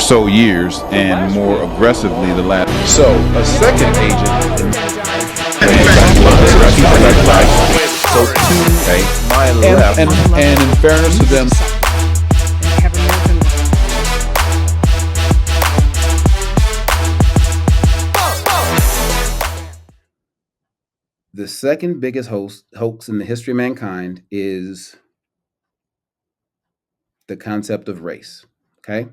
so years, and more aggressively the last. So a second agent. So two, okay, my left, and in fairness to them. The second biggest hoax in the history of mankind is the concept of race. Okay.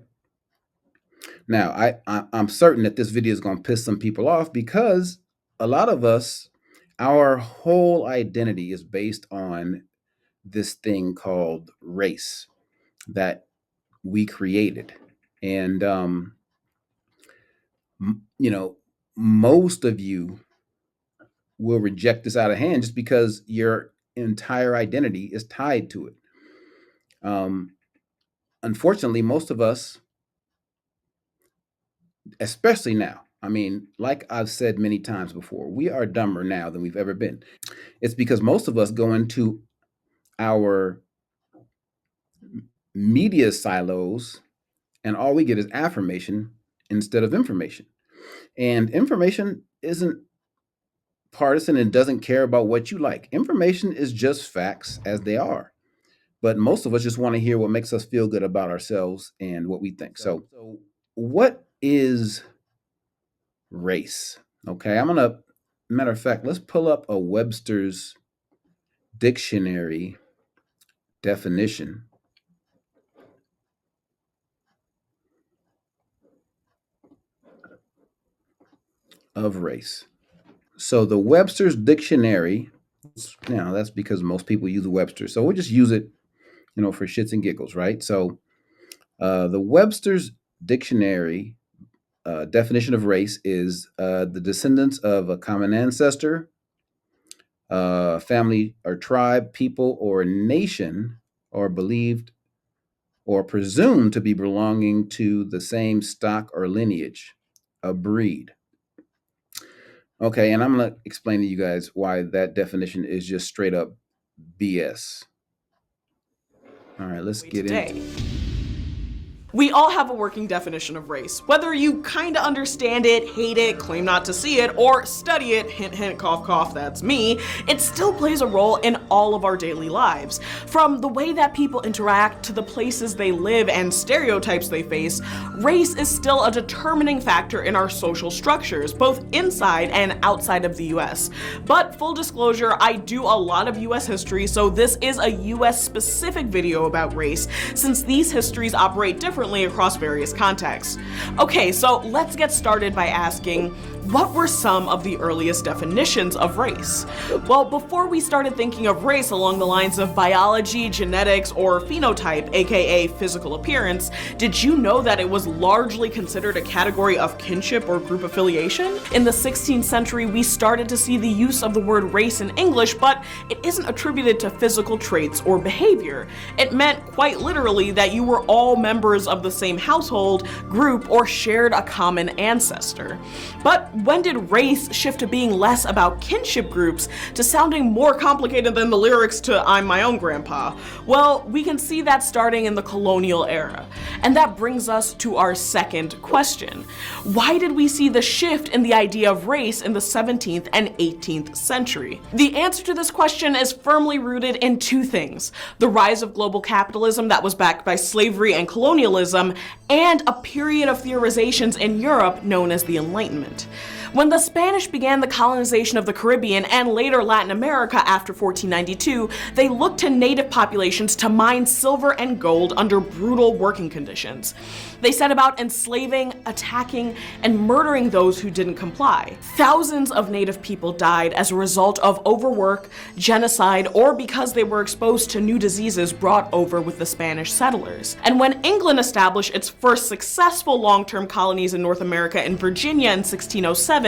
Now, I'm certain that this video is going to piss some people off because a lot of us, our whole identity is based on this thing called race that we created. And, most of you will reject this out of hand just because your entire identity is tied to it. Unfortunately, most of us, especially now, I mean, like I've said many times before, we are dumber now than we've ever been. It's because most of us go into our media silos and all we get is affirmation instead of information. And information isn't partisan and doesn't care about what you like. Information is just facts as they are. But most of us just want to hear what makes us feel good about ourselves and what we think. So what is race? Okay, matter of fact, let's pull up a Webster's dictionary definition of race. So the Webster's dictionary, now that's because most people use Webster. So we'll just use it, for shits and giggles, right? So the Webster's dictionary definition of race is the descendants of a common ancestor, family or tribe, people or nation, or believed or presumed to be belonging to the same stock or lineage, a breed. Okay, and I'm going to explain to you guys why that definition is just straight up BS. All right, let's get into it. We all have a working definition of race. Whether you kind of understand it, hate it, claim not to see it, or study it, hint hint, cough cough, that's me, it still plays a role in all of our daily lives. From the way that people interact to the places they live and stereotypes they face, race is still a determining factor in our social structures, both inside and outside of the US. But full disclosure, I do a lot of US history, so this is a US specific video about race, since these histories operate differently across various contexts. Okay, so let's get started by asking, what were some of the earliest definitions of race? Well, before we started thinking of race along the lines of biology, genetics, or phenotype, aka physical appearance, did you know that it was largely considered a category of kinship or group affiliation? In the 16th century, we started to see the use of the word race in English, but it isn't attributed to physical traits or behavior. It meant quite literally that you were all members of the same household, group, or shared a common ancestor. But when did race shift to being less about kinship groups to sounding more complicated than the lyrics to I'm My Own Grandpa? Well, we can see that starting in the colonial era. And that brings us to our second question. Why did we see the shift in the idea of race in the 17th and 18th century? The answer to this question is firmly rooted in two things: the rise of global capitalism that was backed by slavery and colonialism, and a period of theorizations in Europe known as the Enlightenment. When the Spanish began the colonization of the Caribbean and later Latin America after 1492, they looked to native populations to mine silver and gold under brutal working conditions. They set about enslaving, attacking, and murdering those who didn't comply. Thousands of native people died as a result of overwork, genocide, or because they were exposed to new diseases brought over with the Spanish settlers. And when England established its first successful long-term colonies in North America in Virginia in 1607,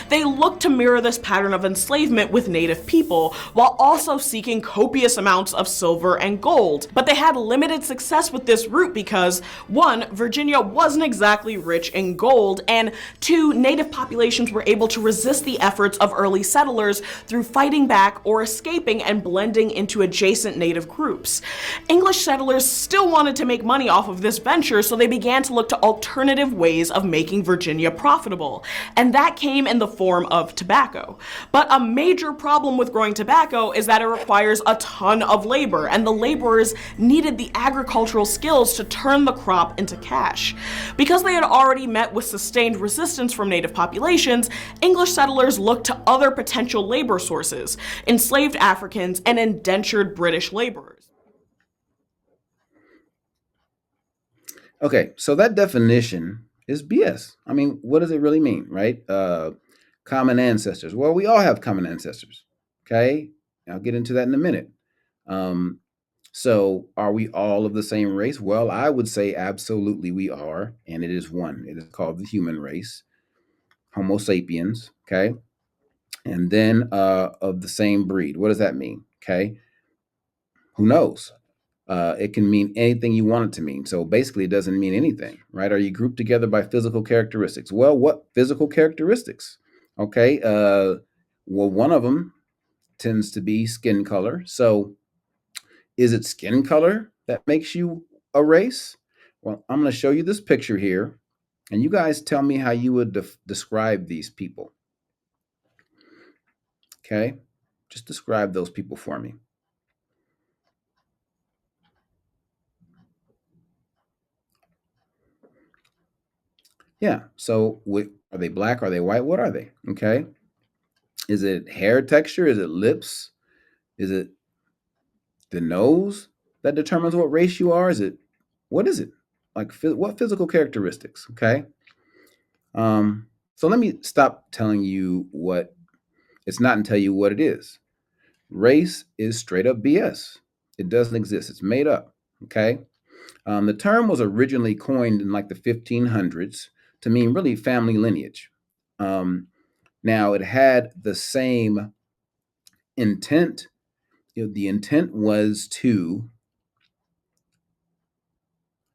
they looked to mirror this pattern of enslavement with native people, while also seeking copious amounts of silver and gold. But they had limited success with this route because, one, Virginia wasn't exactly rich in gold, and two, native populations were able to resist the efforts of early settlers through fighting back or escaping and blending into adjacent native groups. English settlers still wanted to make money off of this venture, so they began began to look to alternative ways of making Virginia profitable, and that came in the form of tobacco. But a major problem with growing tobacco is that it requires a ton of labor, and the laborers needed the agricultural skills to turn the crop into cash. Because they had already met with sustained resistance from native populations, English settlers looked to other potential labor sources, enslaved Africans and indentured British laborers. Okay, so that definition is BS. I mean, what does it really mean, right? Common ancestors. Well, we all have common ancestors. Okay, I'll get into that in a minute. Um, so, are we all of the same race? Well, I would say absolutely we are, and it is one. It is called the human race, Homo sapiens. Okay, and then of the same breed. What does that mean? Okay, who knows? It can mean anything you want it to mean. So basically, it doesn't mean anything, right? Are you grouped together by physical characteristics? Well, what physical characteristics? Okay. Well, one of them tends to be skin color. So is it skin color that makes you a race? Well, I'm going to show you this picture here, and you guys tell me how you would describe these people. Okay. Just describe those people for me. Yeah. So are they black? Are they white? What are they? Okay. Is it hair texture? Is it lips? Is it the nose that determines what race you are? What is it? Like what physical characteristics? Okay. So let me stop telling you what it's not and tell you what it is. Race is straight up BS. It doesn't exist. It's made up. Okay. The term was originally coined in like the 1500s to mean really family lineage. Now it had the same intent. The intent was to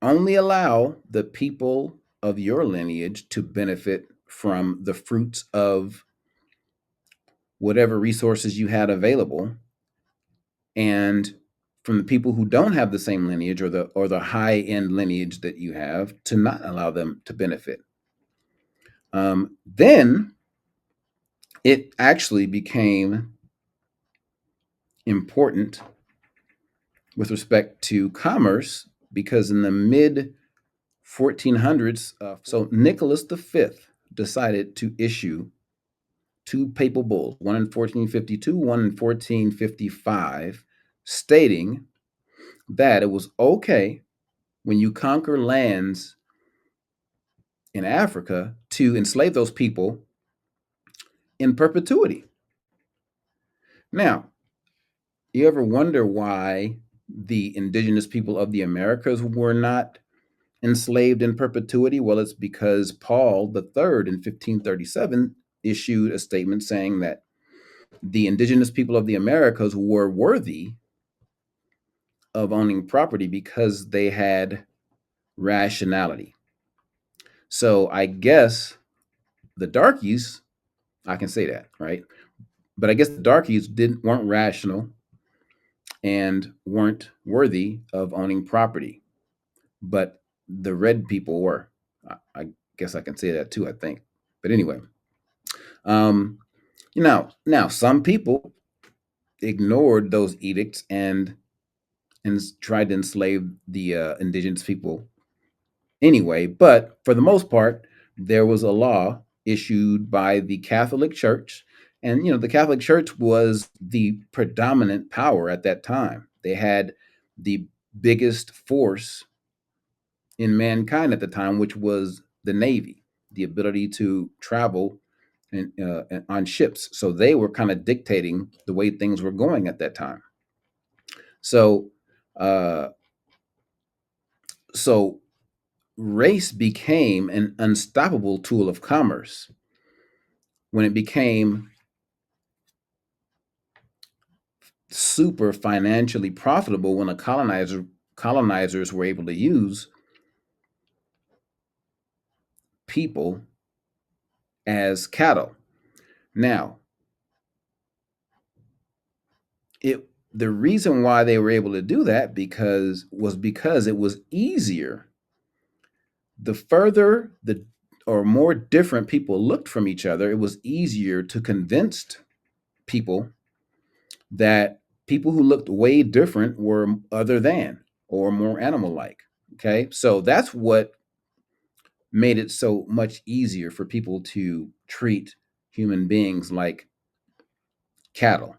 only allow the people of your lineage to benefit from the fruits of whatever resources you had available, and from the people who don't have the same lineage or the high end lineage that you have to not allow them to benefit. Then it actually became important with respect to commerce because in the mid 1400s, so Nicholas V decided to issue two papal bulls, one in 1452, one in 1455, stating that it was okay when you conquer lands in Africa to enslave those people in perpetuity. Now, you ever wonder why the indigenous people of the Americas were not enslaved in perpetuity? Well, it's because Paul III in 1537 issued a statement saying that the indigenous people of the Americas were worthy of owning property because they had rationality. So I guess the darkies, I can say that, right? But I guess the darkies weren't rational and weren't worthy of owning property, but the red people were. I guess I can say that too, I think. But anyway, um, now some people ignored those edicts and tried to enslave the indigenous people anyway. But for the most part, there was a law issued by the Catholic Church. And, the Catholic Church was the predominant power at that time. They had the biggest force in mankind at the time, which was the Navy, the ability to travel on ships. So they were kind of dictating the way things were going at that time. So, uh, so race became an unstoppable tool of commerce when it became super financially profitable when colonizers were able to use people as cattle. Now, the reason why they were able to do that because it was easier the further the or more different people looked from each other, it was easier to convince people that people who looked way different were other than or more animal like. Okay. So that's what made it so much easier for people to treat human beings like cattle.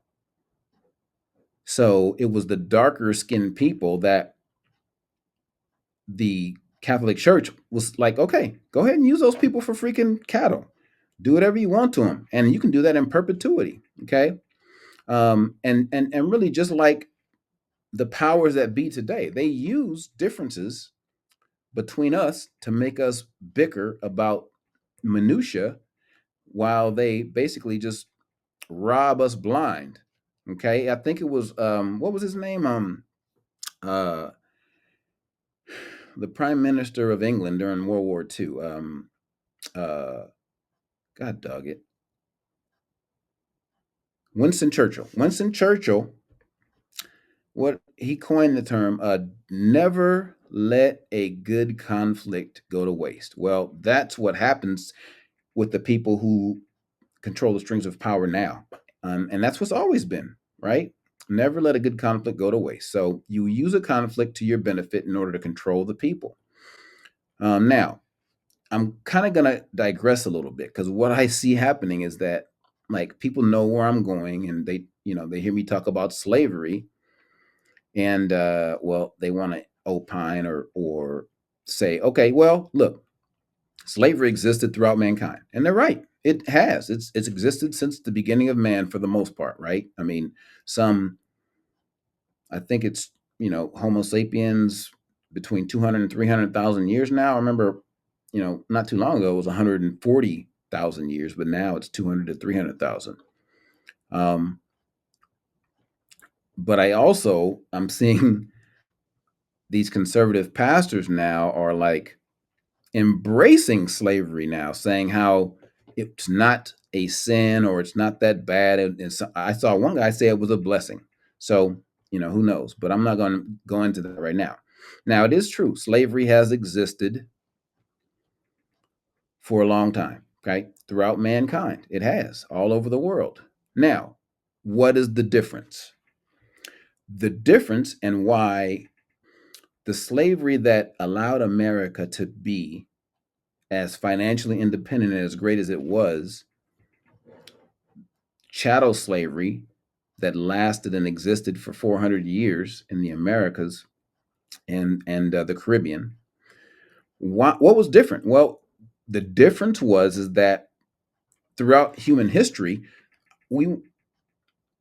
So it was the darker skinned people that the Catholic Church was like, okay, go ahead and use those people for freaking cattle. Do whatever you want to them, and you can do that in perpetuity. Okay, and really, just like the powers that be today, they use differences between us to make us bicker about minutia, while they basically just rob us blind. Okay, I think it was what was his name? Uh, the Prime Minister of England during World War II. Uh, God dog it. Winston Churchill. Winston Churchill, what he coined the term, never let a good conflict go to waste. Well, that's what happens with the people who control the strings of power now. And that's what's always been, right? Never let a good conflict go to waste. So you use a conflict to your benefit in order to control the people. Now, I'm kind of going to digress a little bit, because what I see happening is that, like, people know where I'm going, and they hear me talk about slavery, and well, they want to opine or say, okay, well, look, slavery existed throughout mankind, and they're right. It has. It's existed since the beginning of man for the most part, right? I mean, some I think it's Homo sapiens between 200 and 300,000 years now. I remember, not too long ago it was 140,000 years, but now it's 200 to 300,000. But I'm seeing these conservative pastors now are like embracing slavery now, saying how it's not a sin or it's not that bad. I saw one guy say it was a blessing. So, who knows? But I'm not going to go into that right now. Now, it is true. Slavery has existed for a long time, okay? Throughout mankind. It has, all over the world. Now, what is the difference? The difference, and why the slavery that allowed America to be as financially independent and as great as it was, chattel slavery that lasted and existed for 400 years in the Americas and the Caribbean. What was different? Well, the difference is that throughout human history, we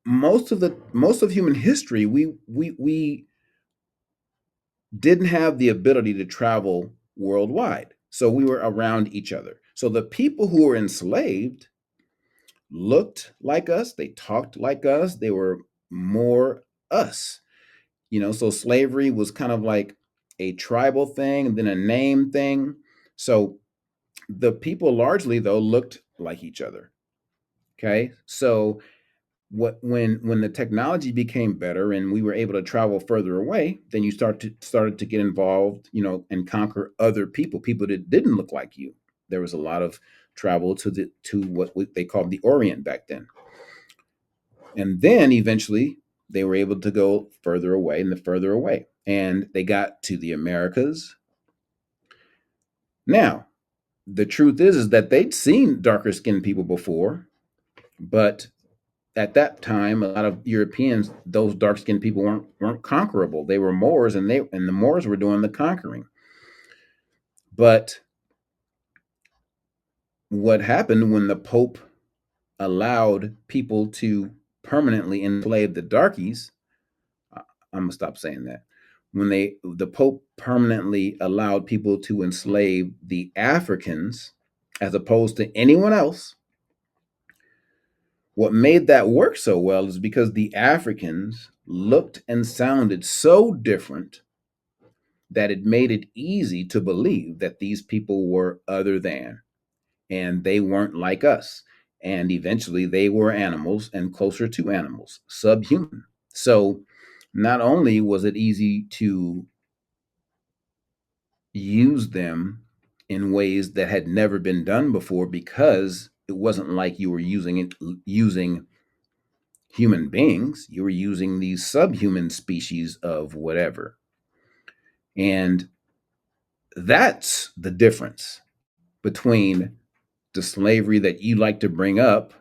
most of human history, we didn't have the ability to travel worldwide. So we were around each other. So the people who were enslaved looked like us, they talked like us, they were more us. So slavery was kind of like a tribal thing and then a name thing. So the people largely, though, looked like each other. Okay. So when the technology became better and we were able to travel further away, then you started to get involved, and conquer other people that didn't look like you. There was a lot of travel to what they called the Orient back then. And then eventually they were able to go further away and further away, and they got to the Americas. Now, the truth is that they'd seen darker skinned people before, but at that time, a lot of Europeans, those dark skinned people weren't conquerable. They were Moors, and the Moors were doing the conquering. But what happened when the Pope allowed people to permanently enslave the darkies? I'm gonna stop saying that. When the Pope permanently allowed people to enslave the Africans as opposed to anyone else, what made that work so well is because the Africans looked and sounded so different that it made it easy to believe that these people were other than, and they weren't like us. And eventually they were animals and closer to animals, subhuman. So not only was it easy to use them in ways that had never been done before, because it wasn't like you were using human beings. You were using these subhuman species of whatever. And that's the difference between the slavery that you like to bring up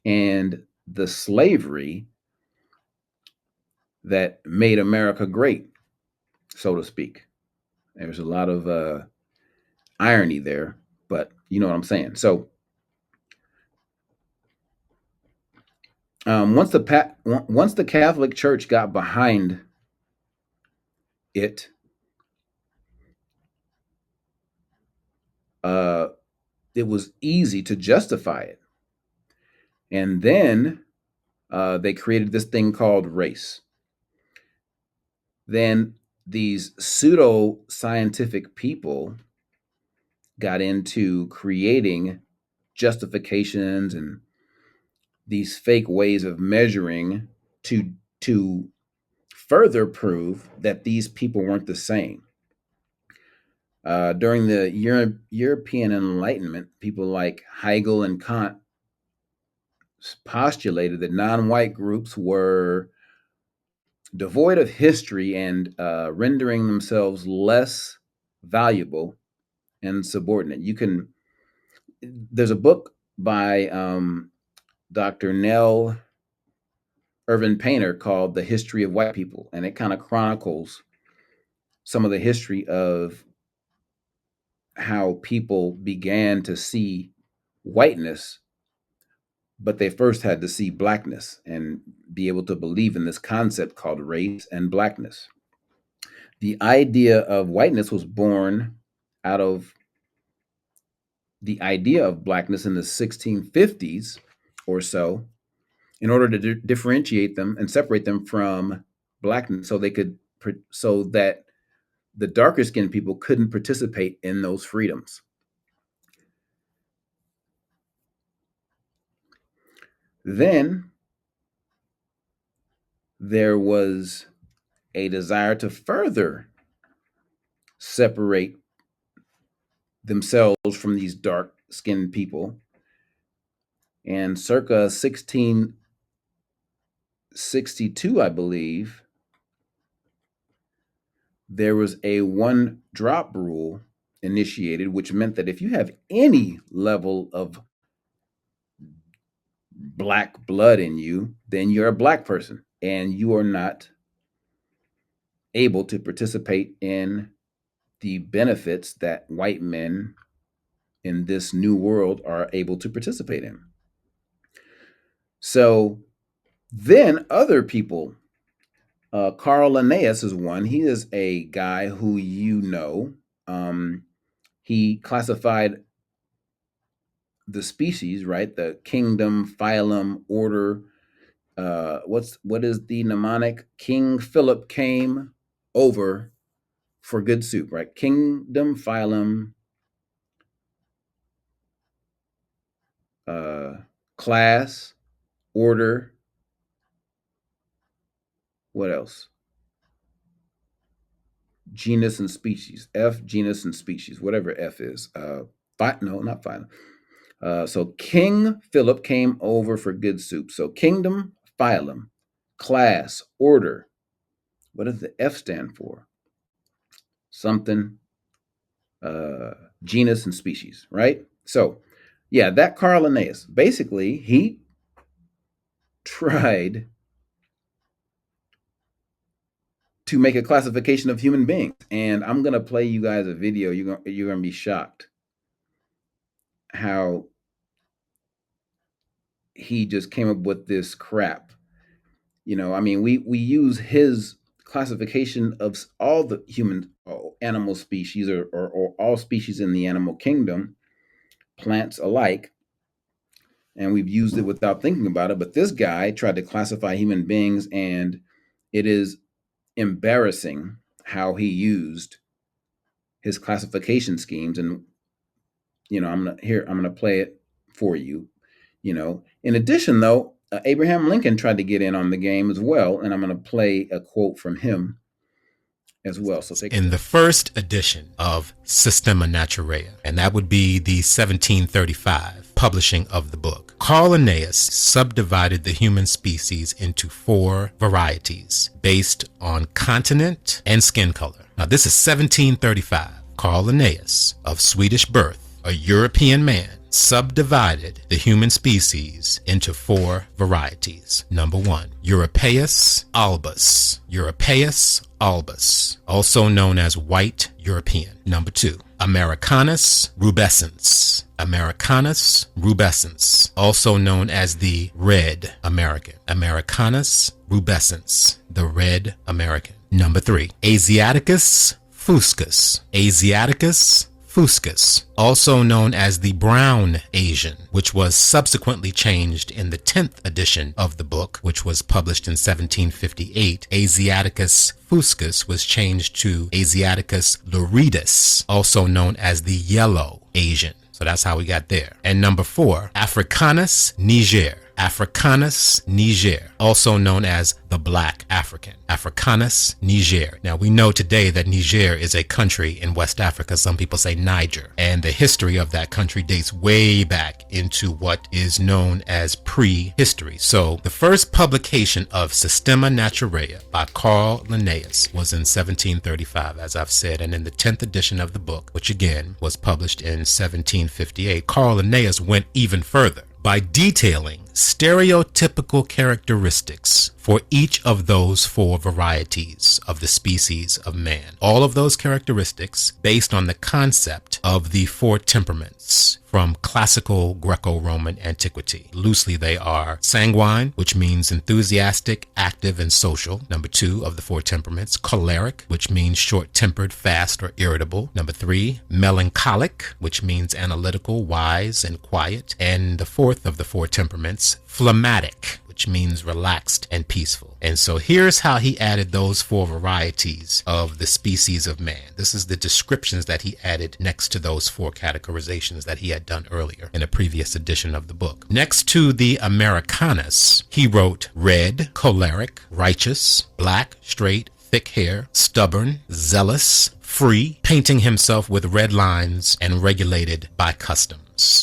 and the slavery that made America great, so to speak. There's a lot of irony there, but you know what I'm saying. So once the Catholic Church got behind it, uh, it was easy to justify it. And then they created this thing called race. Then these pseudo scientific people got into creating justifications and these fake ways of measuring to further prove that these people weren't the same. During the European Enlightenment, people like Hegel and Kant postulated that non-white groups were devoid of history and rendering themselves less valuable and subordinate. There's a book by Dr. Nell Irvin Painter called The History of White People, and it kind of chronicles some of the history of how people began to see whiteness, but they first had to see blackness and be able to believe in this concept called race and blackness. The idea of whiteness was born out of the idea of blackness in the 1650s or so, in order to differentiate them and separate them from blackness, so that the darker skinned people couldn't participate in those freedoms. Then there was a desire to further separate themselves from these dark skinned people. And circa 1662, I believe, there was a one drop rule initiated, which meant that if you have any level of black blood in you, then you're a black person and you are not able to participate in the benefits that white men in this new world are able to participate in. So then other people, Carl Linnaeus is one. He is a guy who he classified the species, right? The kingdom, phylum, order. What is the mnemonic? King Philip came over for good soup, right? Kingdom, phylum, class, order. What else? Genus and species. F, genus and species, whatever F is. No, not phylum. So King Philip came over for good soup. So kingdom, phylum, class, order. What does the F stand for? Something. Genus and species, right? So, yeah, that Carl Linnaeus, basically, he tried to make a classification of human beings. And I'm going to play you guys a video. You're going to be shocked how he just came up with this crap. I mean, we use his classification of all the animal species or all species in the animal kingdom, plants alike, and we've used it without thinking about it. But this guy tried to classify human beings, and it is embarrassing how he used his classification schemes. And I'm gonna play it for you. In addition, though, Abraham Lincoln tried to get in on the game as well, and I'm going to play a quote from him. as well. So take in the first edition of Systema Naturae, and that would be the 1735 publishing of the book. Carl Linnaeus subdivided the human species into 4 varieties based on continent and skin color. Now, this is 1735. Carl Linnaeus, of Swedish birth, a European man, subdivided the human species into 4 varieties. Number 1, Europaeus albus. Europaeus albus, also known as white European. Number 2, Americanus rubescens. Americanus rubescens, also known as the red American. Americanus rubescens, the red American. Number 3, Asiaticus fuscus. Asiaticus fuscus, also known as the brown Asian, which was subsequently changed in the 10th edition of the book, which was published in 1758. Asiaticus fuscus was changed to Asiaticus luridus, also known as the yellow Asian. So that's how we got there. And number 4, Africanus niger. Africanus niger, also known as the Black African. Africanus niger. Now, we know today that Niger is a country in West Africa. Some people say Niger. And the history of that country dates way back into what is known as prehistory. So the first publication of Systema Naturae by Carl Linnaeus was in 1735, as I've said, and in the 10th edition of the book, which again was published in 1758, Carl Linnaeus went even further by detailing stereotypical characteristics for each of those 4 varieties of the species of man. All of those characteristics based on the concept of the 4 temperaments from classical Greco-Roman antiquity. Loosely, they are sanguine, which means enthusiastic, active, and social. Number 2 of the 4 temperaments, choleric, which means short-tempered, fast, or irritable. Number 3, melancholic, which means analytical, wise, and quiet. And the 4th of the 4 temperaments, phlegmatic, which means relaxed and peaceful. And so here's how he added those 4 varieties of the species of man. This is the descriptions that he added next to those 4 categorizations that he had done earlier in a previous edition of the book. Next to the Americanus, he wrote red, choleric, righteous, black, straight, thick hair, stubborn, zealous, free, painting himself with red lines, and regulated by customs.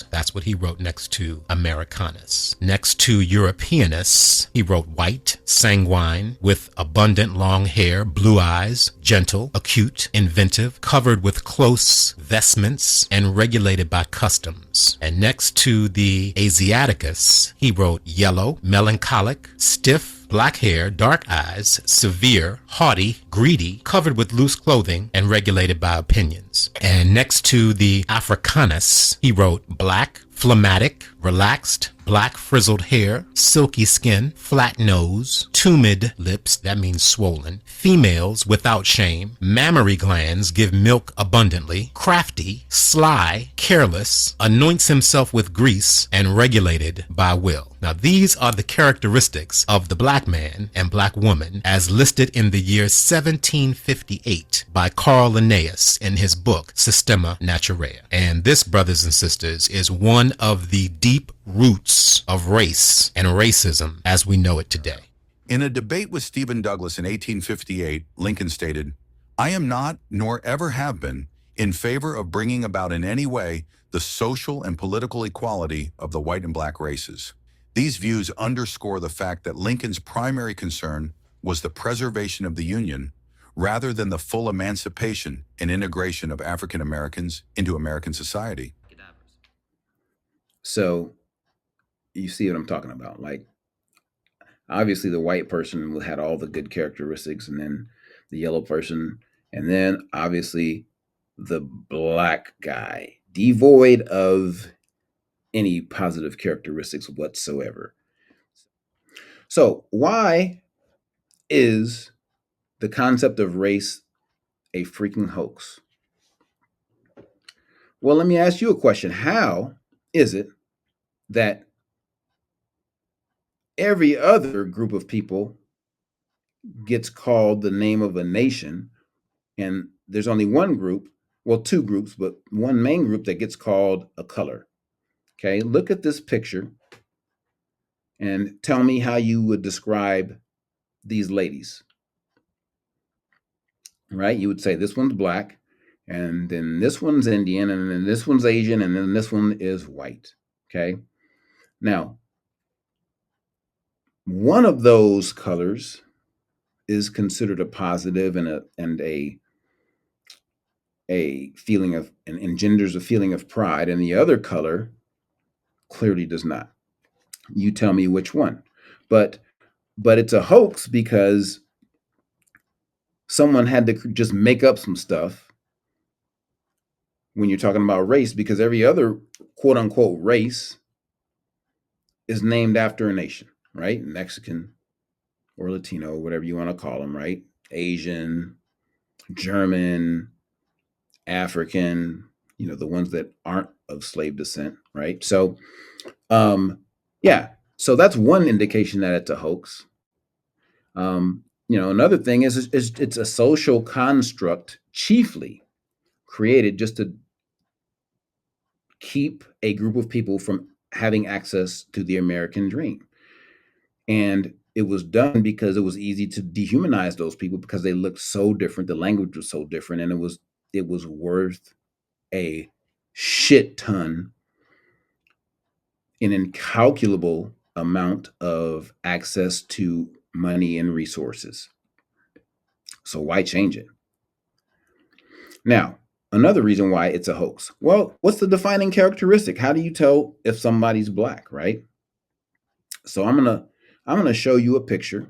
That's what he wrote next to Americanus. Next to Europeanus, he wrote white, sanguine, with abundant long hair, blue eyes, gentle, acute, inventive, covered with close vestments, and regulated by customs. And next to the Asiaticus, he wrote yellow, melancholic, stiff, black hair, dark eyes, severe, haughty, greedy, covered with loose clothing, and regulated by opinions. And next to the Africanus, he wrote black, phlegmatic, relaxed, black frizzled hair, silky skin, flat nose, tumid lips, that means swollen, females without shame, mammary glands give milk abundantly, crafty, sly, careless, anoints himself with grease, and regulated by will. Now, these are the characteristics of the black man and black woman as listed in the year 1758 by Carl Linnaeus in his book, Systema Naturae. And this, brothers and sisters, is one of the deep roots of race and racism as we know it today. In a debate with Stephen Douglas in 1858, Lincoln stated, "I am not, nor ever have been, in favor of bringing about in any way the social and political equality of the white and black races." These views underscore the fact that Lincoln's primary concern was the preservation of the Union rather than the full emancipation and integration of African Americans into American society. So you see what I'm talking about. Like, obviously the white person had all the good characteristics, and then the yellow person, and then obviously the black guy, devoid of any positive characteristics whatsoever. So why is the concept of race a freaking hoax? Well, let me ask you a question. How is it that every other group of people gets called the name of a nation, and there's only one group, well, 2 groups, but one main group that gets called a color? Okay, look at this picture and tell me how you would describe these ladies. right? You would say this one's black, and then this one's Indian, and then this one's Asian, and then this one is white. Okay. Now, one of those colors is considered a positive and a feeling of and engenders a feeling of pride, and the other color clearly does not. You tell me which one. But it's a hoax because someone had to just make up some stuff when you're talking about race, because every other quote unquote race is named after a nation, right? Mexican or Latino, whatever you want to call them, right? Asian, German, African, the ones that aren't of slave descent, right? So, yeah, so that's one indication that it's a hoax. Another thing is it's a social construct chiefly created just to keep a group of people from having access to the American dream. And it was done because it was easy to dehumanize those people because they looked so different. The language was so different, and it was worth a shit ton, an incalculable amount of access to money and resources. So why change it? Now, another reason why it's a hoax. Well, what's the defining characteristic? How do you tell if somebody's black, right? So I'm gonna show you a picture.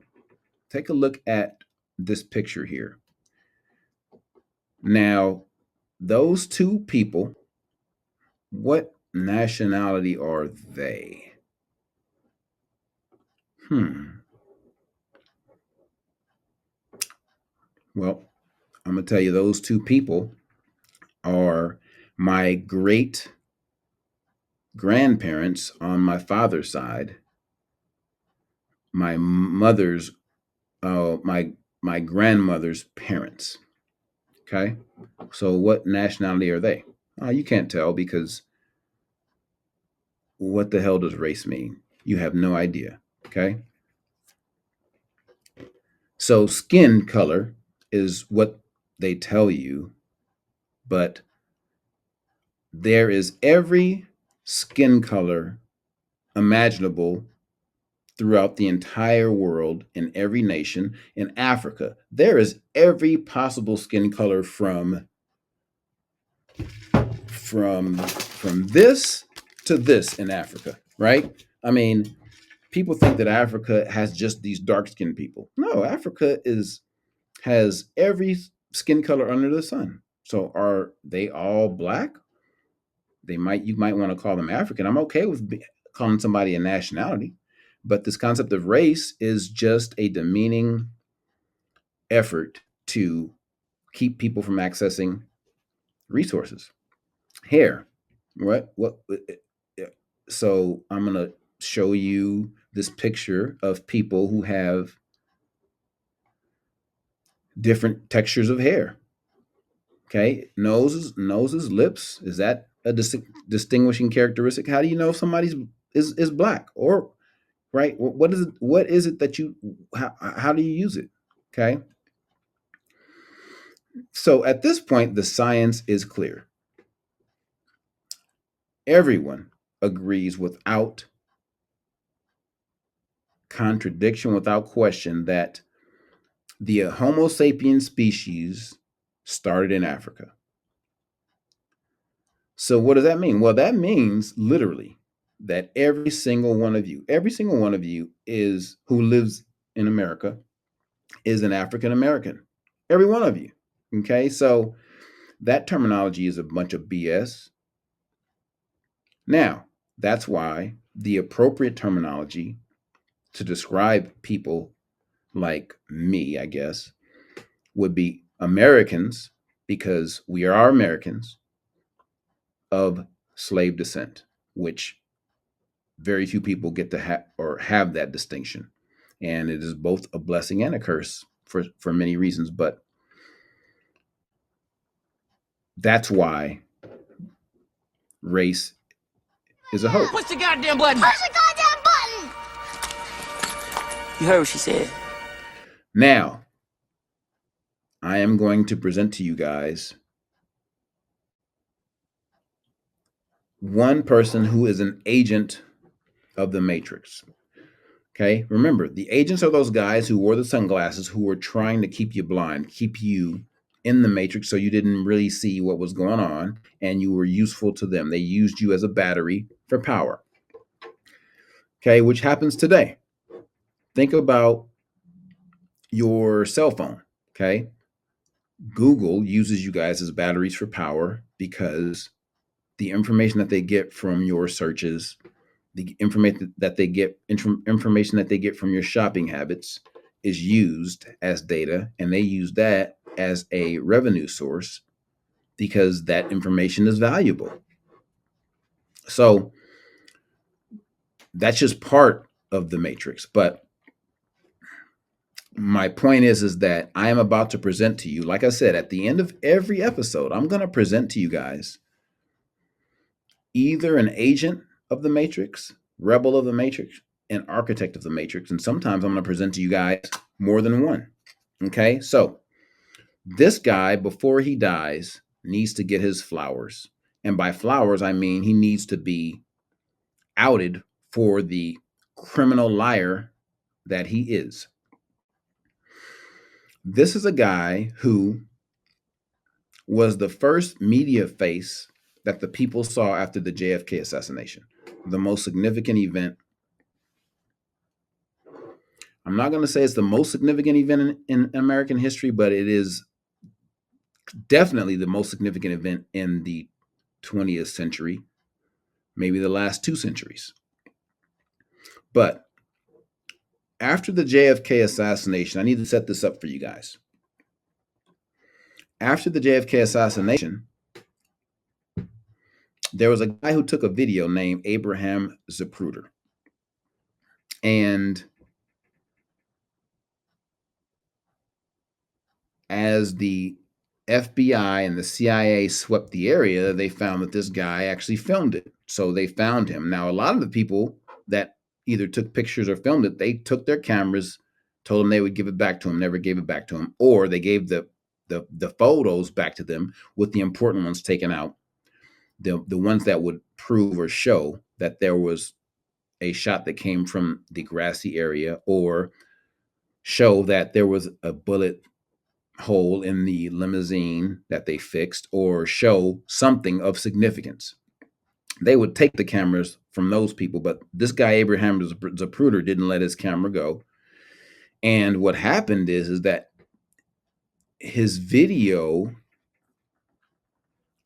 Take a look at this picture here. Now, those two people, what nationality are they? Well, I'm gonna tell you those two people are my great grandparents on my father's side, my mother's my grandmother's parents. Okay, so what nationality are they? You can't tell because what the hell does race mean? You have no idea. Okay, so skin color is what they tell you, but there is every skin color imaginable throughout the entire world, in every nation. In Africa, there is every possible skin color from this to this in Africa, right? I mean, people think that Africa has just these dark-skinned people. No, Africa has every skin color under the sun. So are they all black? You might want to call them African. I'm okay with calling somebody a nationality, but this concept of race is just a demeaning effort to keep people from accessing resources. Hair, what? So I'm gonna show you this picture of people who have different textures of hair. Okay, noses, lips. Is that a distinguishing characteristic? How do you know if somebody's is black or right? What is it? What is it that you? How do you use it? Okay. So at this point, the science is clear. Everyone agrees without contradiction, without question, that the Homo sapiens species started in Africa. So what does that mean? Well, that means literally that every single one of you is who lives in America is an African American. Every one of you. Okay? So that terminology is a bunch of BS. Now, that's why the appropriate terminology to describe people like me, I guess, would be Americans, because we are Americans of slave descent, which very few people get to have that distinction. And it is both a blessing and a curse for many reasons, but that's why race is a hoax. Push the goddamn button! Push the goddamn button! You heard what she said. Now, I am going to present to you guys one person who is an agent of the Matrix. Okay, remember, the agents are those guys who wore the sunglasses who were trying to keep you blind, keep you in the Matrix so you didn't really see what was going on and you were useful to them. They used you as a battery for power. Okay, which happens today. Think about your cell phone. Okay, Google uses you guys as batteries for power because the information that they get from your searches, the information that they get information that they get from your shopping habits is used as data, and they use that as a revenue source because that information is valuable. So that's just part of the matrix. But my point is that I am about to present to you, like I said, at the end of every episode, I'm going to present to you guys either an agent of the matrix, rebel of the matrix, an architect of the matrix, and sometimes I'm going to present to you guys more than one. Okay, so this guy, before he dies, needs to get his flowers. And by flowers, I mean he needs to be outed for the criminal liar that he is. This is a guy who was the first media face that the people saw after the JFK assassination, the most significant event. I'm not going to say it's the most significant event in American history, but it is definitely the most significant event in the 20th century, maybe the last 2 centuries. But after the JFK assassination, I need to set this up for you guys. After the JFK assassination, there was a guy who took a video named Abraham Zapruder. And as the FBI and the CIA swept the area, they found that this guy actually filmed it. So they found him. Now, a lot of the people that either took pictures or filmed it, they took their cameras, told them they would give it back to him, never gave it back to him, or they gave the photos back to them with the important ones taken out, the ones that would prove or show that there was a shot that came from the grassy area, or show that there was a bullet hole in the limousine that they fixed, or show something of significance. They would take the cameras from those people, but this guy Abraham Zapruder didn't let his camera go. And what happened is that his video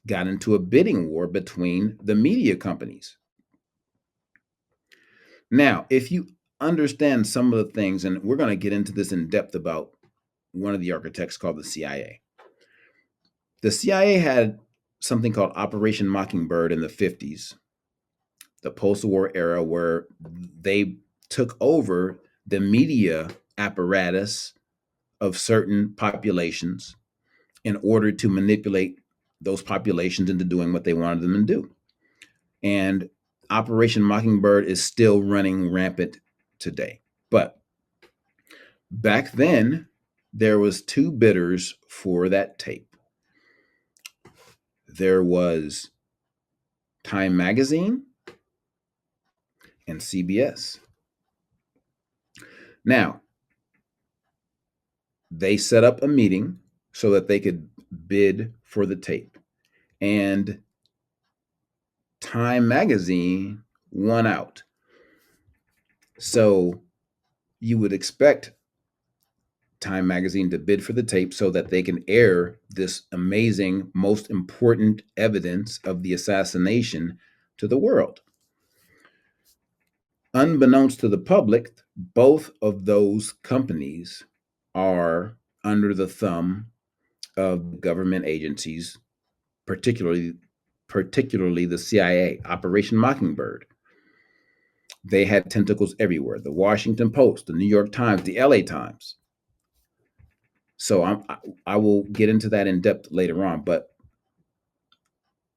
got into a bidding war between the media companies. Now, if you understand some of the things, and we're going to get into this in depth about one of the architects called the CIA. The CIA had something called Operation Mockingbird in the 50s, the post-war era, where they took over the media apparatus of certain populations in order to manipulate those populations into doing what they wanted them to do. And Operation Mockingbird is still running rampant today. But back then, there was 2 bidders for that tape. There was Time Magazine and CBS. Now, they set up a meeting so that they could bid for the tape. And Time Magazine won out. So you would expect Time Magazine to bid for the tape so that they can air this amazing, most important evidence of the assassination to the world. Unbeknownst to the public, both of those companies are under the thumb of government agencies, particularly the CIA, Operation Mockingbird. They had tentacles everywhere. The Washington Post, the New York Times, the LA Times. So I will get into that in depth later on. But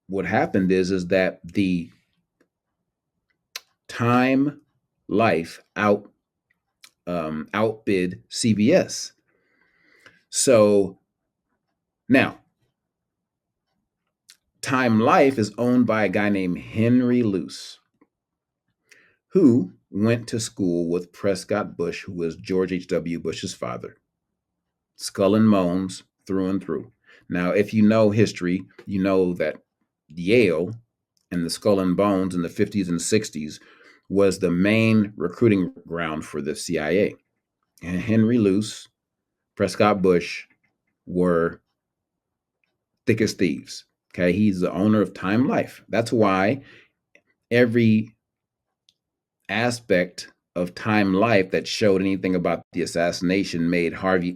what happened is that the Time Life outbid CBS. So Now, Time Life is owned by a guy named Henry Luce, who went to school with Prescott Bush, who was George H.W. Bush's father. Skull and bones through and through. Now, if you know history, you know that Yale and the Skull and Bones in the 50s and 60s was the main recruiting ground for the CIA. And Henry Luce, Prescott Bush were thick as thieves. Okay, he's the owner of Time Life. That's why every aspect of Time Life that showed anything about the assassination made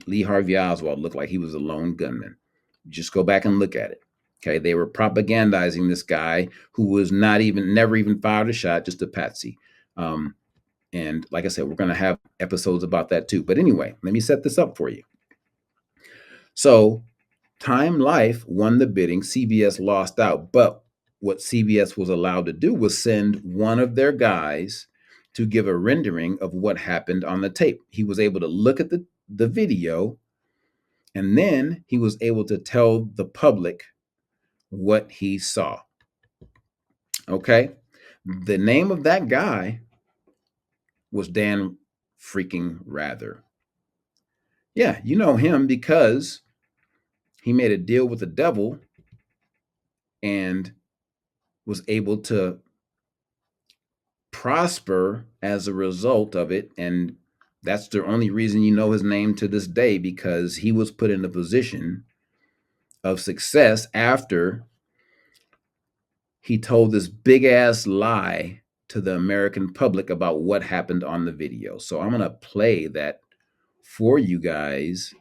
Lee Harvey Oswald look like he was a lone gunman. Just go back and look at it. Okay, they were propagandizing this guy who was never even fired a shot, just a patsy. And like I said, we're going to have episodes about that too. But anyway, let me set this up for you. So Time Life won the bidding. CBS lost out. But what CBS was allowed to do was send one of their guys to give a rendering of what happened on the tape. He was able to look at the video, and then he was able to tell the public what he saw. Okay? The name of that guy was Dan freaking Rather. Yeah, you know him because he made a deal with the devil and was able to prosper as a result of it. And that's the only reason you know his name to this day, because he was put in a position of success after he told this big ass lie to the American public about what happened on the video. So I'm going to play that for you guys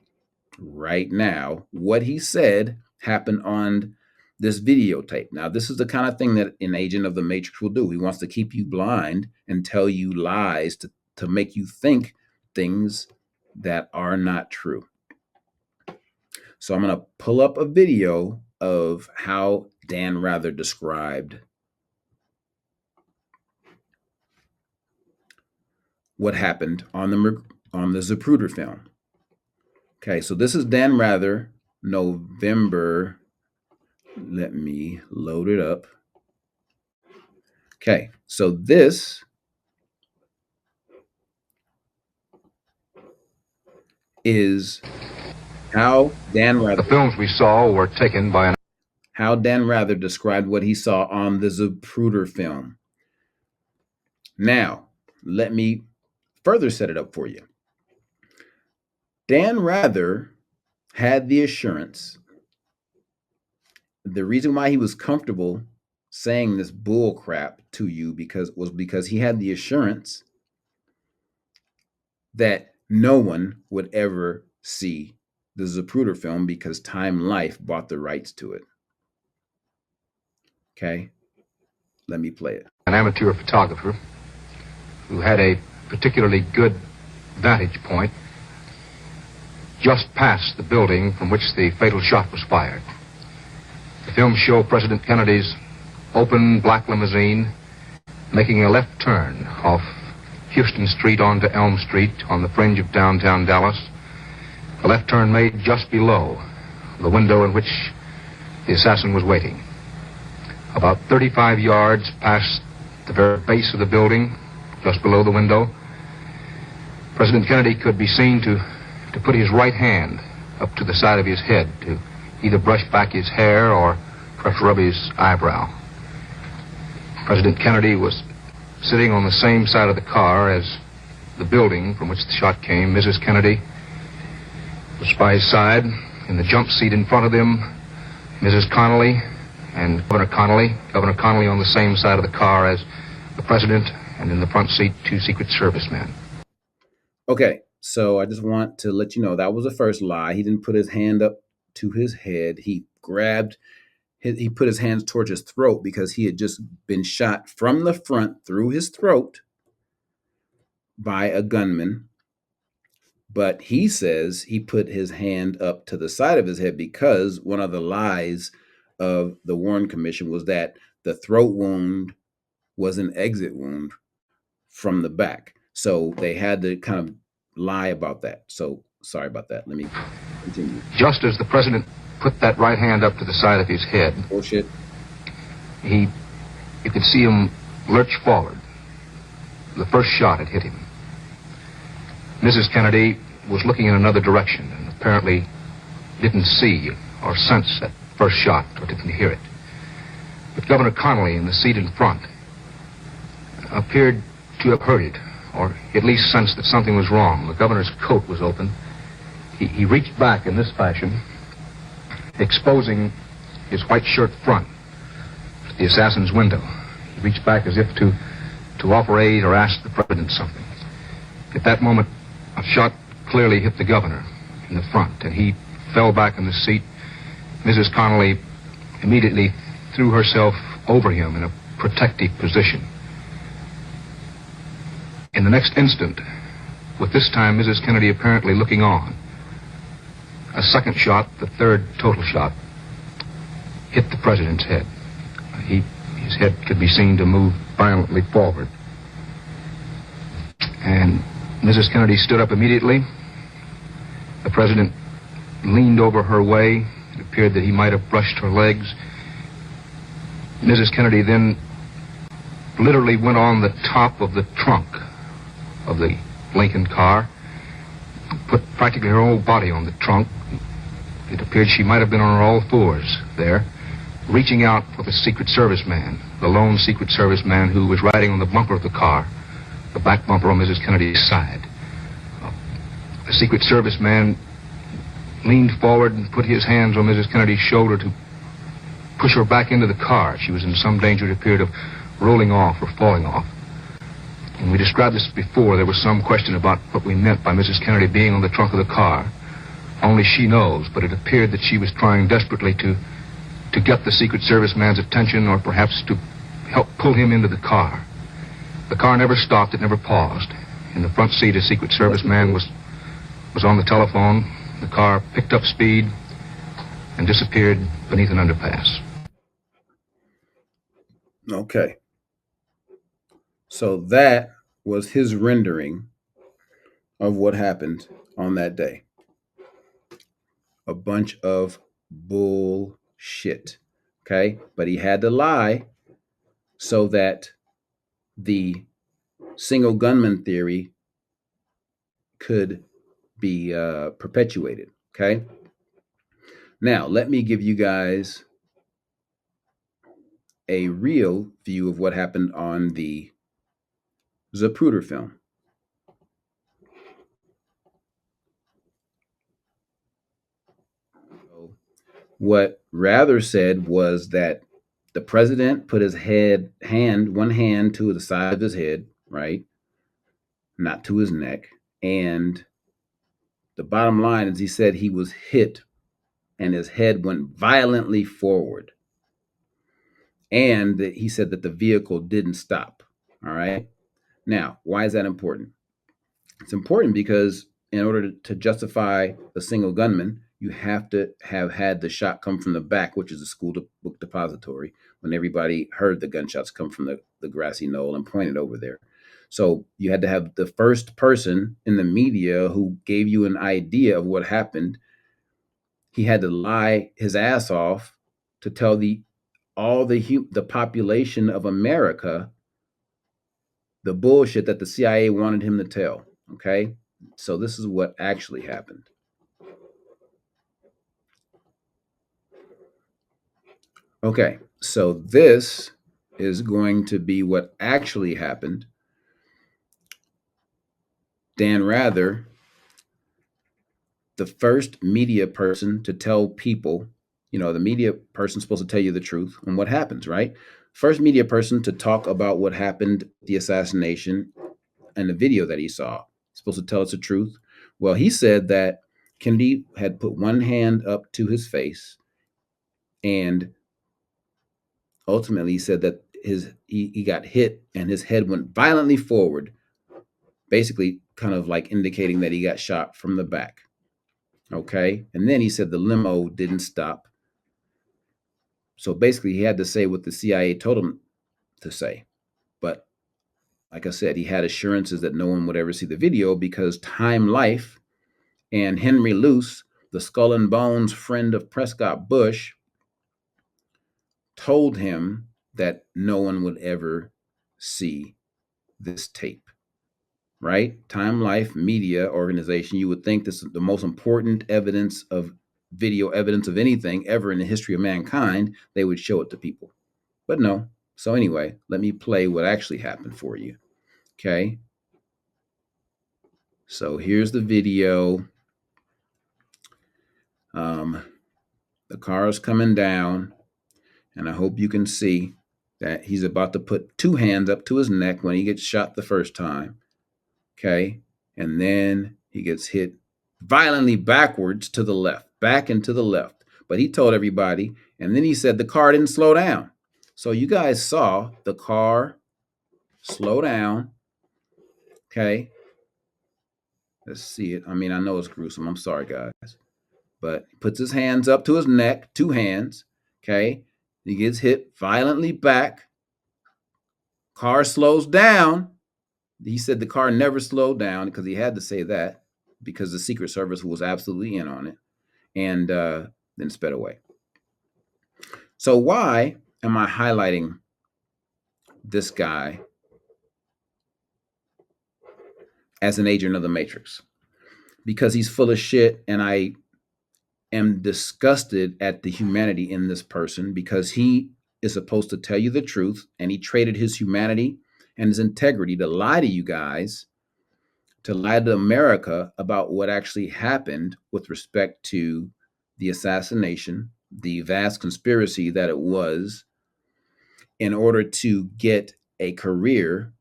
right now. What he said happened on this videotape. Now, this is the kind of thing that an agent of the Matrix will do. He wants to keep you blind and tell you lies to make you think things that are not true. So I'm going to pull up a video of how Dan Rather described what happened on the Zapruder film. Okay, so this is Dan Rather, November. Let me load it up. Okay, so this is how Dan Rather. The films we saw were taken by how Dan Rather described what he saw on the Zapruder film. Now, let me further set it up for you. Dan Rather had the assurance. The reason why he was comfortable saying this bull crap to you because he had the assurance that no one would ever see the Zapruder film because Time Life bought the rights to it. Okay, let me play it. an amateur photographer who had a particularly good vantage point just past the building from which the fatal shot was fired. The films show President Kennedy's open black limousine making a left turn off Houston Street onto Elm Street on the fringe of downtown Dallas. A left turn made just below the window in which the assassin was waiting. About 35 yards past the very base of the building, just below the window, President Kennedy could be seen to put his right hand up to the side of his head to either brush back his hair or perhaps rub his eyebrow. President Kennedy was sitting on the same side of the car as the building from which the shot came. Mrs. Kennedy was by his side. In the jump seat in front of them, Mrs. Connolly and Governor Connolly. Governor Connolly on the same side of the car as the president, and in the front seat, 2 Secret Service men. Okay, so I just want to let you know that was the first lie. He didn't put his hand up to his head. He put his hands towards his throat because he had just been shot from the front through his throat by a gunman. But he says he put his hand up to the side of his head because one of the lies of the Warren Commission was that the throat wound was an exit wound from the back. So they had to kind of lie about that. So sorry about that. Let me Continue. Just as the president put that right hand up to the side of his head, Bullshit. you could see him lurch forward. The first shot had hit him. Mrs. Kennedy was looking in another direction and apparently didn't see or sense that first shot or didn't hear it. But Governor Connolly in the seat in front appeared to have heard it, or at least sensed that something was wrong. The governor's coat was open. He reached back in this fashion, exposing his white shirt front to the assassin's window. He reached back as if to offer aid or ask the president something. At that moment, a shot clearly hit the governor in the front, and he fell back in the seat. Mrs. Connolly immediately threw herself over him in a protective position. In the next instant, with this time Mrs. Kennedy apparently looking on, a second shot, the third total shot, hit the president's head. His head could be seen to move violently forward. And Mrs. Kennedy stood up immediately. The president leaned over her way. It appeared that he might have brushed her legs. Mrs. Kennedy then literally went on the top of the trunk of the Lincoln car, put practically her whole body on the trunk. It appeared she might have been on her all fours there, reaching out for the Secret Service man, the lone Secret Service man who was riding on the bumper of the car, the back bumper on Mrs. Kennedy's side. The Secret Service man leaned forward and put his hands on Mrs. Kennedy's shoulder to push her back into the car. She was in some danger, it appeared, of rolling off or falling off. When we described this before, there was some question about what we meant by Mrs. Kennedy being on the trunk of the car. Only she knows, but it appeared that she was trying desperately to get the Secret Service man's attention, or perhaps to help pull him into the car. The car never stopped, it never paused. In the front seat, a Secret Service man was on the telephone. The car picked up speed and disappeared beneath an underpass. Okay. So that was his rendering of what happened on that day. A bunch of bullshit. Okay? But he had to lie so that the single gunman theory could be perpetuated. Okay? Now, let me give you guys a real view of what happened on the Zapruder film. What Rather said was that the president put his one hand to the side of his head, right? Not to his neck. And the bottom line is he said he was hit and his head went violently forward. And he said that the vehicle didn't stop. All right. Now, why is that important? It's important because in order to justify a single gunman, you have to have had the shot come from the back, which is a school book depository, when everybody heard the gunshots come from the grassy knoll and pointed over there. So you had to have the first person in the media who gave you an idea of what happened. He had to lie his ass off to tell the population of America the bullshit that the CIA wanted him to tell. Okay? So this is what actually happened. Okay, so this is going to be what actually happened. Dan Rather, the first media person to tell people, the media person's supposed to tell you the truth and what happens, right? First media person to talk about what happened, the assassination, and the video that he saw. He's supposed to tell us the truth. Well, he said that Kennedy had put one hand up to his face, and ultimately he said that he got hit and his head went violently forward, basically kind of like indicating that he got shot from the back. Okay. And then he said the limo didn't stop. So basically he had to say what the CIA told him to say. But like I said, he had assurances that no one would ever see the video because Time Life and Henry Luce the Skull and Bones friend of Prescott Bush, told him that no one would ever see this tape, right? Time Life Media Organization, you would think this is the most important evidence of video evidence of anything ever in the history of mankind. They would show it to people, but no. So anyway, let me play what actually happened for you. Okay. So here's the video. The car is coming down, and I hope you can see that he's about to put two hands up to his neck when he gets shot the first time. Okay. And then he gets hit violently backwards to the left, back and to the left. But he told everybody, and then he said the car didn't slow down. So you guys saw the car slow down. Okay. Let's see it. I mean, I know it's gruesome. I'm sorry, guys. But he puts his hands up to his neck, two hands. Okay. He gets hit violently back. Car slows down. He said the car never slowed down because he had to say that because the Secret Service was absolutely in on it, and then sped away. So why am I highlighting this guy as an agent of the Matrix? Because he's full of shit, and I am disgusted at the humanity in this person because he is supposed to tell you the truth, and he traded his humanity and his integrity to lie to you guys, to lie to America about what actually happened with respect to the assassination, the vast conspiracy that it was, in order to get a career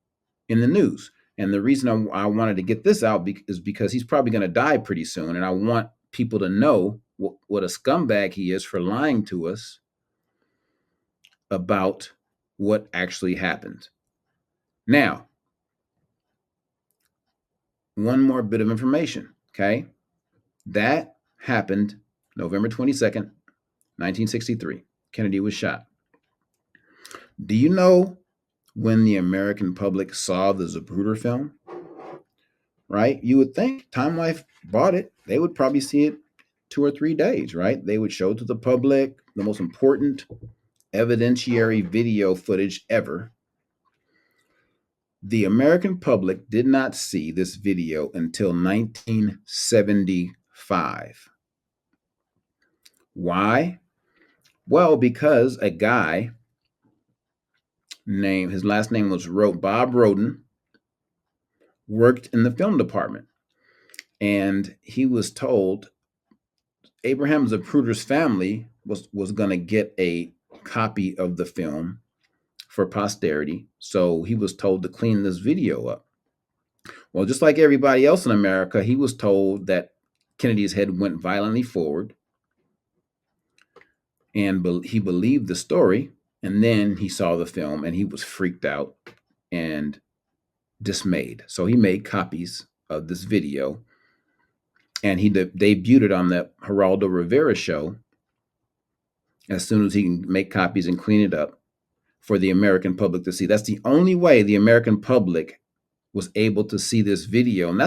in the news. And the reason I wanted to get this out is because he's probably going to die pretty soon. And I want people to know what a scumbag he is for lying to us about what actually happened. Now, one more bit of information, okay? That happened November 22nd, 1963. Kennedy was shot. Do you know when the American public saw the Zapruder film? Right? You would think Time Life bought it. They would probably see it 2 or 3 days, right? They would show to the public the most important evidentiary video footage ever. The American public did not see this video until 1975. Why? Well, because a guy named, his last name was Bob Roden, worked in the film department. And he was told Abraham Zapruder's family was going to get a copy of the film for posterity. So he was told to clean this video up. Well, just like everybody else in America, he was told that Kennedy's head went violently forward. And he believed the story. And then he saw the film and he was freaked out and dismayed. So he made copies of this video. And he debuted it on the Geraldo Rivera show as soon as he can make copies and clean it up for the American public to see. That's the only way the American public was able to see this video. And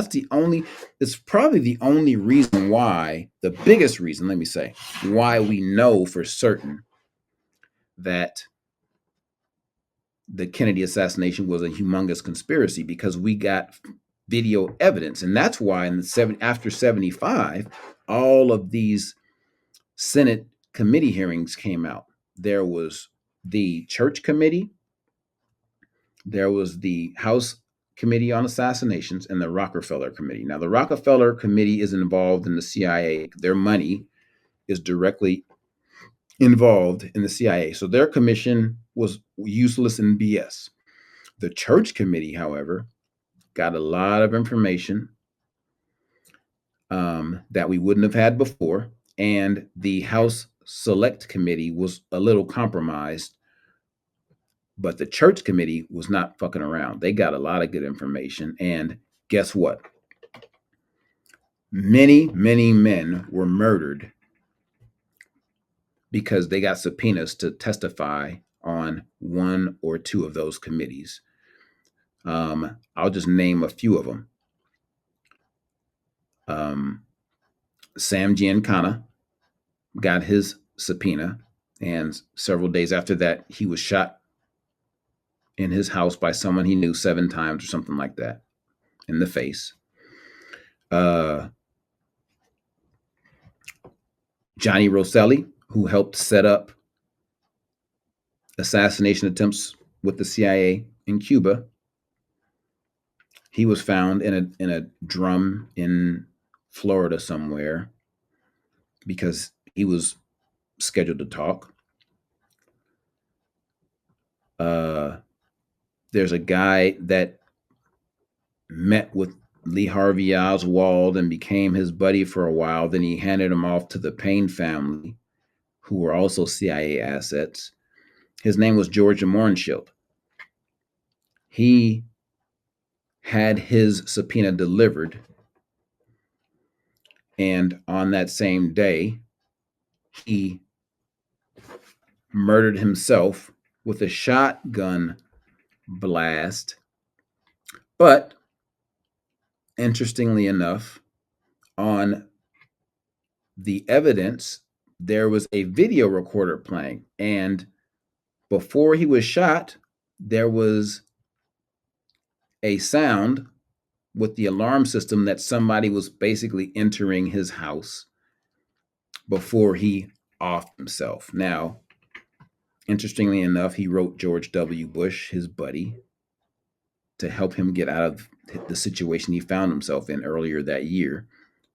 it's probably the only reason why, the biggest reason, let me say, why we know for certain that the Kennedy assassination was a humongous conspiracy, because we got video evidence. And that's why after 75, all of these Senate committee hearings came out. There was the Church Committee, there was the House Committee on Assassinations, and the Rockefeller Committee. Now, the Rockefeller Committee is involved in the CIA. Their money is directly involved in the CIA. So their commission was useless and BS. The Church Committee, however, got a lot of information that we wouldn't have had before. And the House Select Committee was a little compromised, but the Church Committee was not fucking around. They got a lot of good information. And guess what? Many, many men were murdered because they got subpoenas to testify on one or two of those committees. I'll just name a few of them. Sam Giancana got his subpoena, and several days after that, he was shot in his house by someone he knew 7 times or something like that in the face. Johnny Rosselli, who helped set up assassination attempts with the CIA in Cuba, he was found in a drum in Florida somewhere because he was scheduled to talk. There's a guy that met with Lee Harvey Oswald and became his buddy for a while. Then he handed him off to the Payne family, who were also CIA assets. His name was George Mornshield. He had his subpoena delivered, and on that same day, he murdered himself with a shotgun blast. But interestingly enough, on the evidence, there was a video recorder playing, and before he was shot, there was a sound with the alarm system that somebody was basically entering his house before he offed himself. Now, interestingly enough, he wrote George W. Bush, his buddy, to help him get out of the situation he found himself in earlier that year.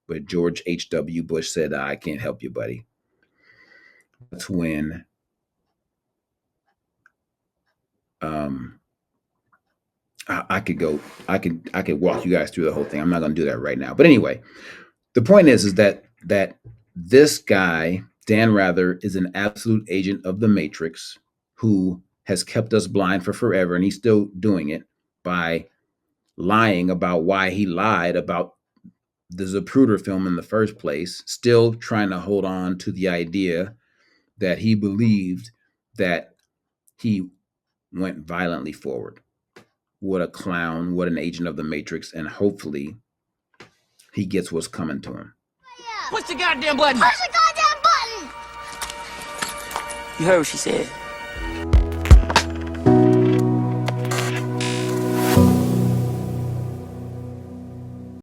But George H.W. Bush said, I can't help you, buddy. That's when I could walk you guys through the whole thing. I'm not going to do that right now. But anyway, the point is that this guy, Dan Rather, is an absolute agent of the Matrix who has kept us blind for forever, and he's still doing it by lying about why he lied about the Zapruder film in the first place, still trying to hold on to the idea that he believed that he went violently forward. What a clown, what an agent of the Matrix, and hopefully he gets what's coming to him. Push the goddamn button! Push the goddamn button! You heard what she said.